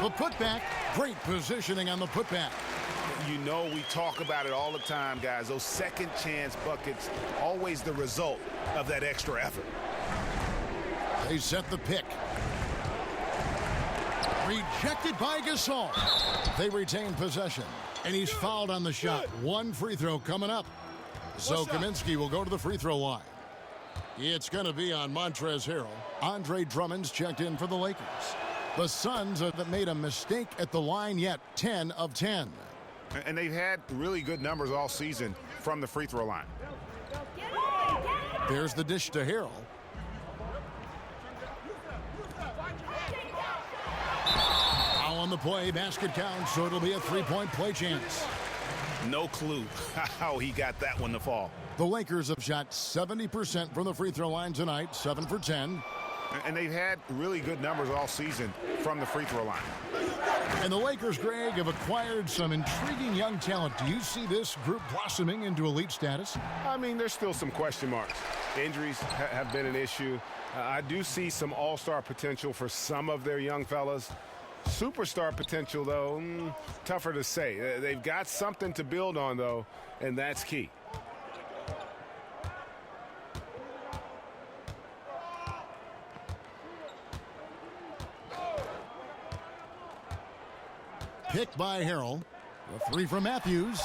The putback. Great positioning on the putback. You know, we talk about it all the time, guys. Those second chance buckets, always the result of that extra effort. They set the pick. Rejected by Gasol. They retain possession. And he's fouled on the shot. 1 free throw coming up. So Kaminsky will go to the free throw line. It's going to be on Montrezl Harrell. Andre Drummond's checked in for the Lakers. The Suns have made a mistake at the line yet. 10 of 10. And they've had really good numbers all season from the free throw line. There's the dish to Harrell. Foul on the play. Basket counts, so it'll be a 3-point play chance. No clue how he got that one to fall. The Lakers have shot 70% from the free throw line tonight, 7 for 10. And they've had really good numbers all season from the free throw line. And the Lakers, Greg, have acquired some intriguing young talent. Do you see this group blossoming into elite status? I mean, there's still some question marks. Injuries have been an issue. I do see some all-star potential for some of their young fellas. Superstar potential, though, tougher to say. They've got something to build on, though, and that's key. Picked by Harrell. The 3 from Matthews.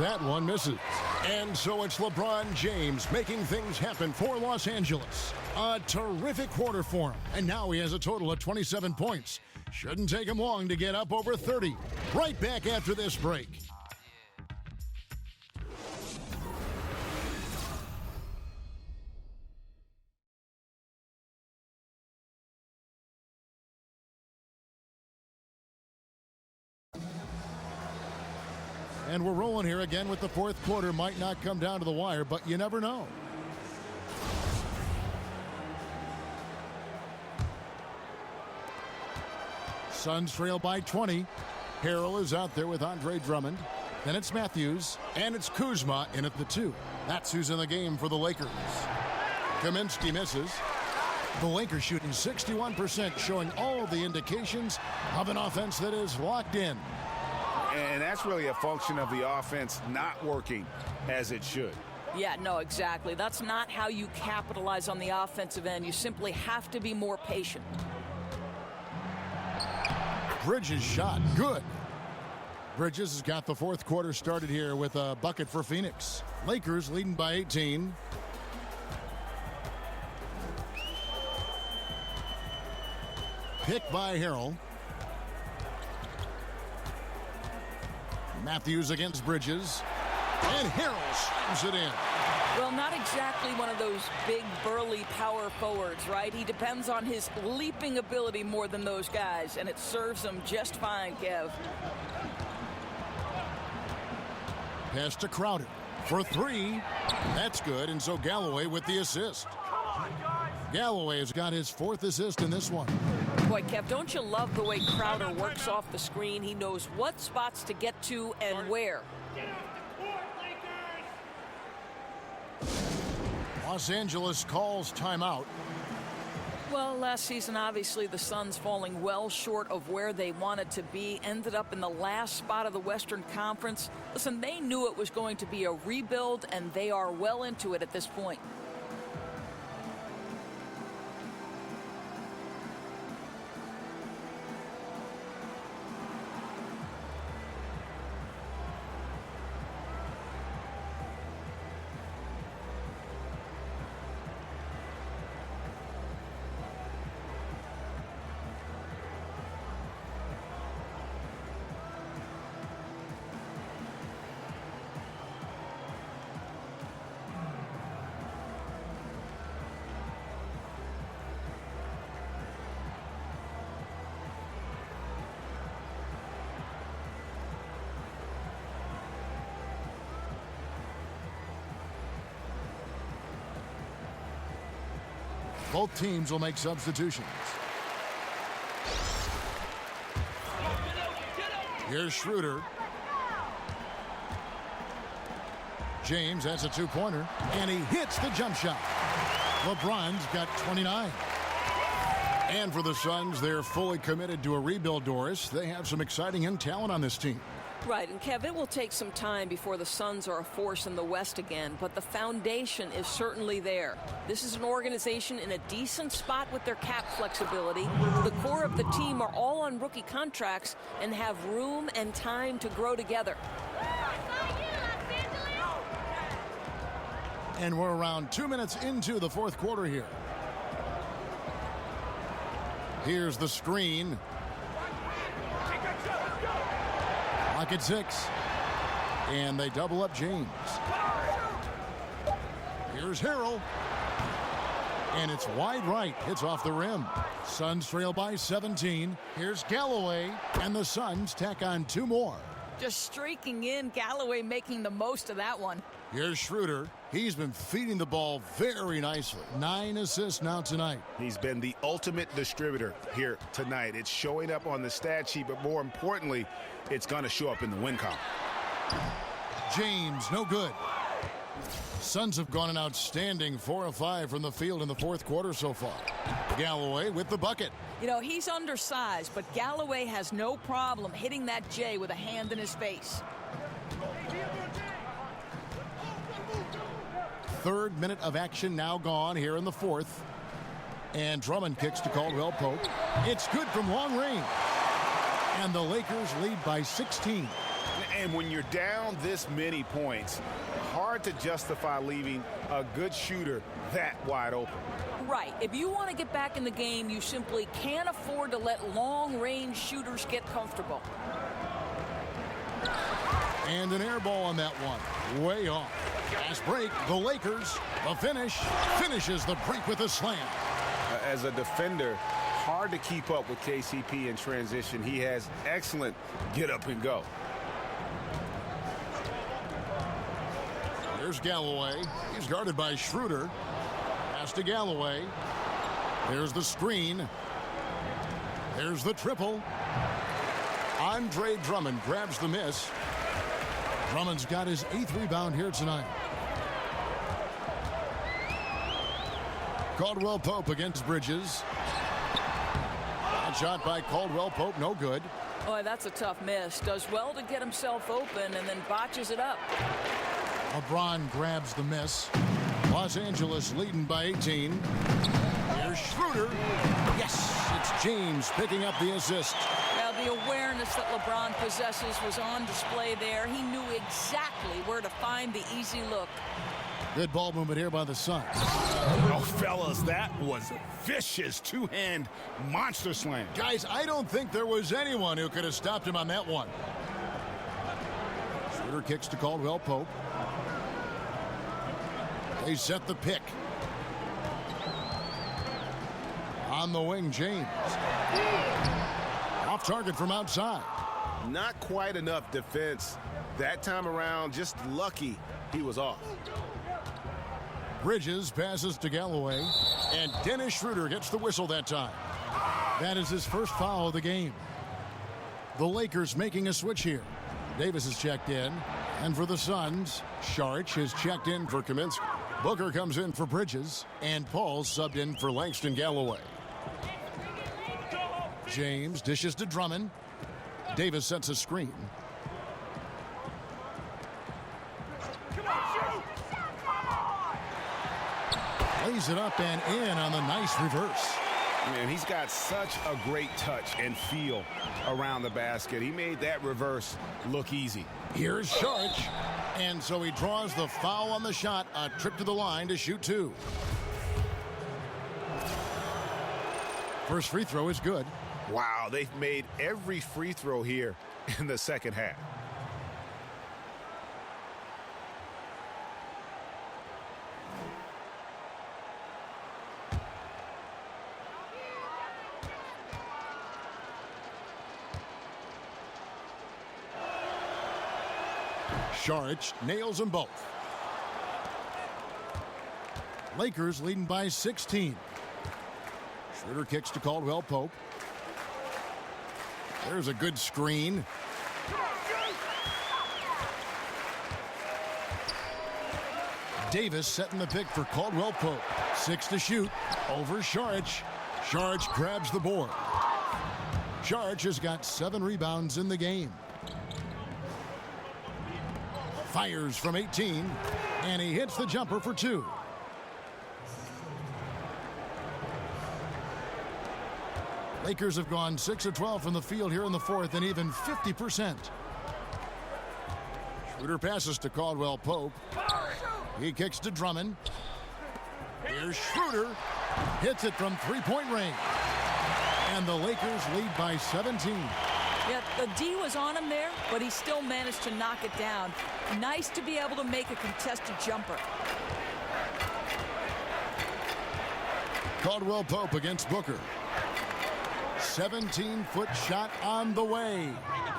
That one misses. And so it's LeBron James making things happen for Los Angeles. A terrific quarter for him. And now he has a total of 27 points. Shouldn't take him long to get up over 30. Right back after this break. And we're rolling here again with the fourth quarter. Might not come down to the wire, but you never know. Suns trail by 20. Harrell is out there with Andre Drummond. Then it's Matthews, and it's Kuzma in at the 2. That's who's in the game for the Lakers. Kaminsky misses. The Lakers shooting 61%, showing all the indications of an offense that is locked in. And that's really a function of the offense not working as it should. Yeah, no, exactly. That's not how you capitalize on the offensive end. You simply have to be more patient. Bridges shot. Good. Bridges has got the fourth quarter started here with a bucket for Phoenix. Lakers leading by 18. Picked by Harrell. Matthews against Bridges. And Harrell slams it in. Well, not exactly one of those big, burly power forwards, right? He depends on his leaping ability more than those guys, and it serves him just fine, Kev. Pass to Crowder for 3. That's good, and so Galloway with the assist. Galloway has got his 4th assist in this one. Boy, Kev, don't you love the way Crowder works off the screen? He knows what spots to get to and where. Los Angeles calls timeout. Well, last season, obviously, the Suns falling well short of where they wanted to be, ended up in the last spot of the Western Conference. Listen, they knew it was going to be a rebuild, and they are well into it at this point. Both teams will make substitutions. Here's Schroeder. James has a two-pointer, and he hits the jump shot. LeBron's got 29. And for the Suns, they're fully committed to a rebuild, Doris. They have some exciting young talent on this team. Right, and Kev, it will take some time before the Suns are a force in the West again, but the foundation is certainly there. This is an organization in a decent spot with their cap flexibility. The core of the team are all on rookie contracts and have room and time to grow together. And we're around 2 minutes into the fourth quarter here. Here's the screen. Lock at 6. And they double up James. Here's Harrell. And it's wide right. Hits off the rim. Suns trail by 17. Here's Galloway. And the Suns tack on 2 more. Just streaking in, Galloway making the most of that one. Here's Schroeder. He's been feeding the ball very nicely. 9 assists now tonight. He's been the ultimate distributor here tonight. It's showing up on the stat sheet, but more importantly, it's going to show up in the win column. James, no good. Suns have gone an outstanding 4 of 5 from the field in the fourth quarter so far. Galloway with the bucket. You know, he's undersized, but Galloway has no problem hitting that J with a hand in his face. Third minute of action now gone here in the fourth. And Drummond kicks to Caldwell Pope. It's good from long range. And the Lakers lead by 16. And when you're down this many points, hard to justify leaving a good shooter that wide open. Right. If you want to get back in the game, you simply can't afford to let long-range shooters get comfortable. And an air ball on that one. Way off. Fast break. The Lakers. The finish. Finishes the break with a slam. As a defender, hard to keep up with KCP in transition. He has excellent get up and go. Here's Galloway. He's guarded by Schroeder. Pass to Galloway. There's the screen. There's the triple. Andre Drummond grabs the miss. Drummond's got his 8th rebound here tonight. Caldwell Pope against Bridges. That shot by Caldwell Pope, no good. Boy, that's a tough miss. Does well to get himself open and then botches it up. LeBron grabs the miss. Los Angeles leading by 18. Here's Schroeder. Yes, it's James picking up the assist. Well, the awareness that LeBron possesses was on display there. He knew exactly where to find the easy look. Good ball movement here by the Suns. Oh, fellas, that was a vicious two-hand monster slam. Guys, I don't think there was anyone who could have stopped him on that one. Schroeder kicks to Caldwell Pope. They set the pick. On the wing, James. Off target from outside. Not quite enough defense that time around. Just lucky he was off. Bridges passes to Galloway. And Dennis Schroeder gets the whistle that time. That is his first foul of the game. The Lakers making a switch here. Davis is checked in. And for the Suns, Sharch is checked in for Kaminsky. Booker comes in for Bridges, and Paul subbed in for Langston Galloway. James dishes to Drummond. Davis sets a screen. Lays it up and in on the nice reverse. Man, he's got such a great touch and feel around the basket. He made that reverse look easy. Here's Sharch. And so he draws the foul on the shot. A trip to the line to shoot 2. First free throw is good. Wow, they've made every free throw here in the second half. Sharch nails them both. Lakers leading by 16. Schroeder kicks to Caldwell Pope. There's a good screen. Davis setting the pick for Caldwell Pope. 6 to shoot. Over Saric. Saric grabs the board. Saric has got 7 rebounds in the game. Fires from 18, and he hits the jumper for 2. Lakers have gone 6 of 12 from the field here in the fourth, and even 50%. Schroeder passes to Caldwell Pope. He kicks to Drummond. Here's Schroeder. Hits it from three-point range. And the Lakers lead by 17. Yeah, the D was on him there, but he still managed to knock it down. Nice to be able to make a contested jumper. Caldwell Pope against Booker. 17-foot shot on the way.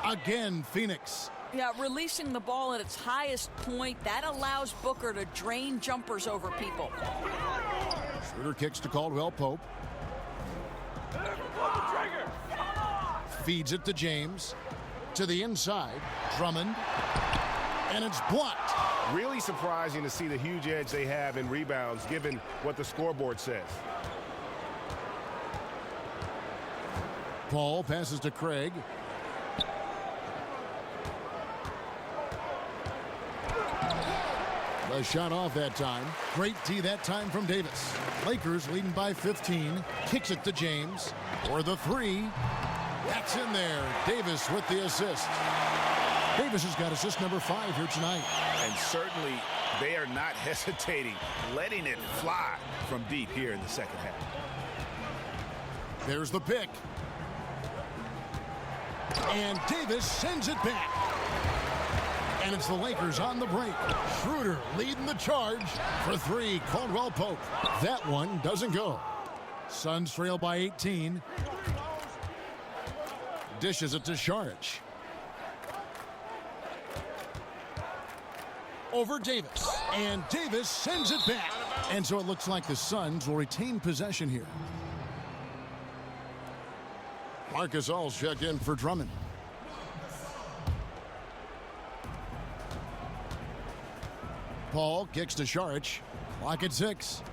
Again, Phoenix. Yeah, releasing the ball at its highest point, that allows Booker to drain jumpers over people. Schroeder kicks to Caldwell Pope. Feeds it to James. To the inside, Drummond. And it's blocked. Really surprising to see the huge edge they have in rebounds given what the scoreboard says. Paul passes to Craig. The shot off that time. Great D that time from Davis. Lakers leading by 15. Kicks it to James. For the 3. That's in there. Davis with the assist. Davis has got assist number 5 here tonight. And certainly they are not hesitating, letting it fly from deep here in the second half. There's the pick. And Davis sends it back. And it's the Lakers on the break. Schroeder leading the charge for 3. Caldwell Pope. That one doesn't go. Suns trail by 18. Dishes it to Saric. Over Davis. And Davis sends it back. And so it looks like the Suns will retain possession here. Marcus All's checked in for Drummond. Paul kicks to Saric. Clock at 6.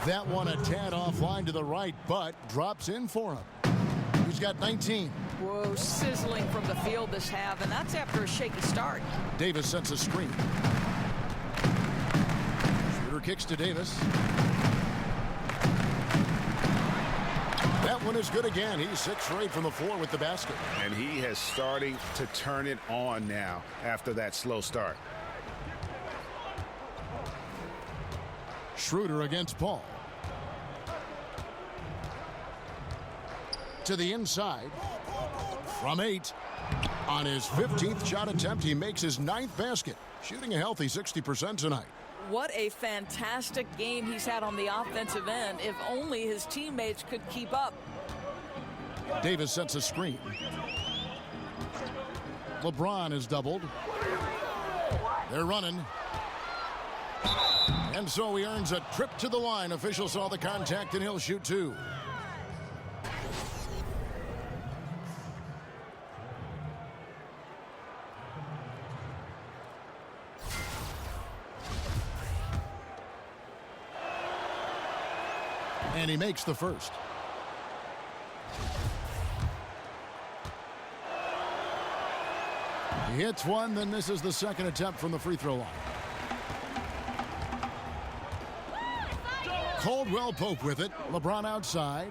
That one a tad offline to the right, but drops in for him. He's got 19. Whoa, sizzling from the field this half, and that's after a shaky start. Davis sets a screen. Schroeder kicks to Davis. That one is good again. He's 6 for 8 from the floor with the basket. And he has starting to turn it on now after that slow start. Schroeder against Paul. To the inside. From 8. On his 15th shot attempt, he makes his 9th basket. Shooting a healthy 60% tonight. What a fantastic game he's had on the offensive end. If only his teammates could keep up. Davis sets a screen. LeBron is doubled. They're running. And so he earns a trip to the line. Official saw the contact and he'll shoot 2. And he makes the first. He hits one, then misses the second attempt from the free throw line. Caldwell Pope with it. LeBron outside.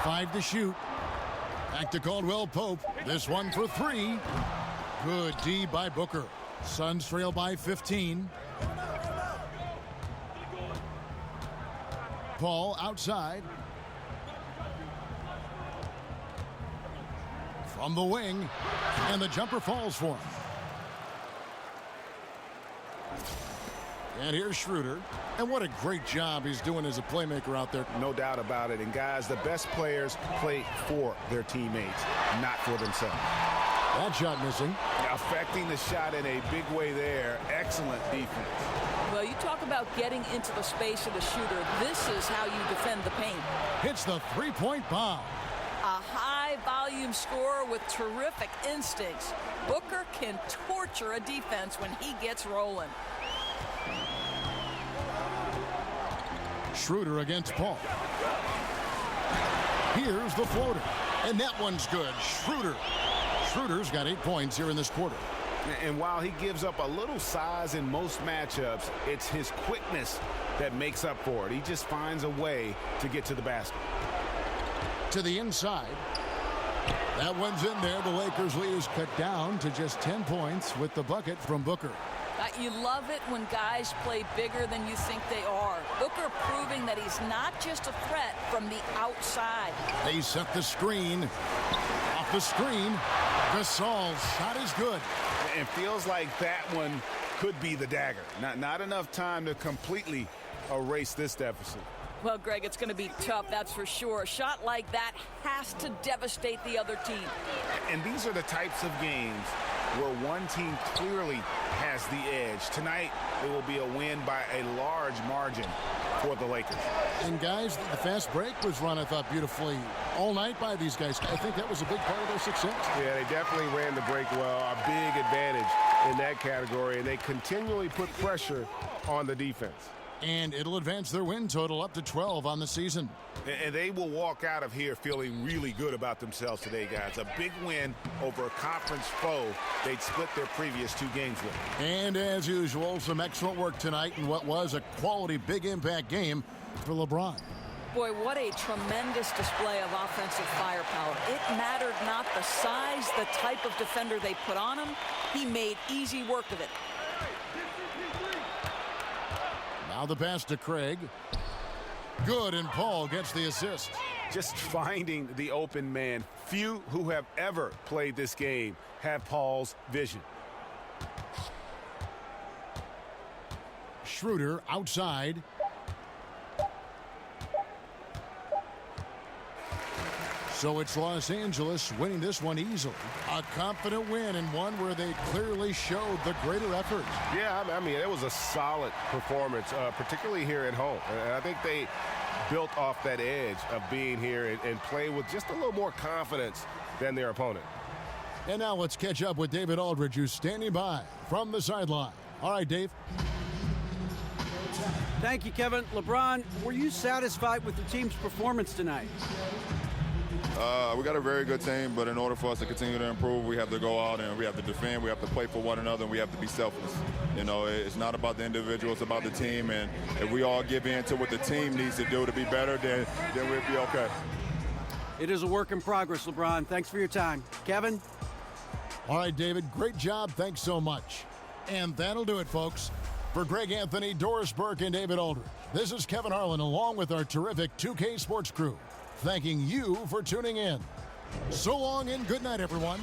Five to shoot. Back to Caldwell Pope. This one for 3. Good D by Booker. Suns trail by 15. Paul outside. From the wing. And the jumper falls for him. And here's Schroeder. And what a great job he's doing as a playmaker out there. No doubt about it. And guys, the best players play for their teammates, not for themselves. That shot missing. Affecting the shot in a big way there. Excellent defense. Well, you talk about getting into the space of the shooter. This is how you defend the paint. Hits the three-point bomb. A high-volume scorer with terrific instincts. Booker can torture a defense when he gets rolling. Schroeder against Paul. Here's the floater. And that one's good. Schroeder's got 8 points here in this quarter. And while he gives up a little size in most matchups, it's his quickness that makes up for it. He just finds a way to get to the basket. To the inside. That one's in there. The Lakers lead is cut down to just 10 points with the bucket from Booker. You love it when guys play bigger than you think they are. Booker proving that he's not just a threat from the outside. They set the screen. Off the screen. Gasol's shot is good. It feels like that one could be the dagger. Not enough time to completely erase this deficit. Well, Greg, it's going to be tough, that's for sure. A shot like that has to devastate the other team. And these are the types of games where one team clearly has the edge. Tonight, it will be a win by a large margin for the Lakers. And guys, the fast break was run, I thought, beautifully all night by these guys. I think that was a big part of their success. Yeah, they definitely ran the break well. A big advantage in that category, and they continually put pressure on the defense. And it'll advance their win total up to 12 on the season. And they will walk out of here feeling really good about themselves today, guys. A big win over a conference foe they'd split their previous 2 games with. And as usual, some excellent work tonight in what was a quality big impact game for LeBron. Boy, what a tremendous display of offensive firepower. It mattered not the size, the type of defender they put on him. He made easy work of it. Now the pass to Craig. Good, and Paul gets the assist. Just finding the open man. Few who have ever played this game have Paul's vision. Schroeder outside. So it's Los Angeles winning this one easily. A confident win and one where they clearly showed the greater effort. Yeah, I mean, it was a solid performance, particularly here at home. And I think they built off that edge of being here and play with just a little more confidence than their opponent. And now let's catch up with David Aldridge, who's standing by from the sideline. All right, Dave. Thank you, Kevin. LeBron, were you satisfied with the team's performance tonight? We got a very good team, but in order for us to continue to improve, we have to go out and we have to defend, we have to play for one another, and we have to be selfless. You know, it's not about the individual, it's about the team, and if we all give in to what the team needs to do to be better, then we'll be okay. It is a work in progress, LeBron. Thanks for your time. Kevin? All right, David, great job. Thanks so much. And that'll do it, folks. For Greg Anthony, Doris Burke, and David Aldridge, this is Kevin Harlan along with our terrific 2K Sports crew, thanking you for tuning in. So long and good night, everyone.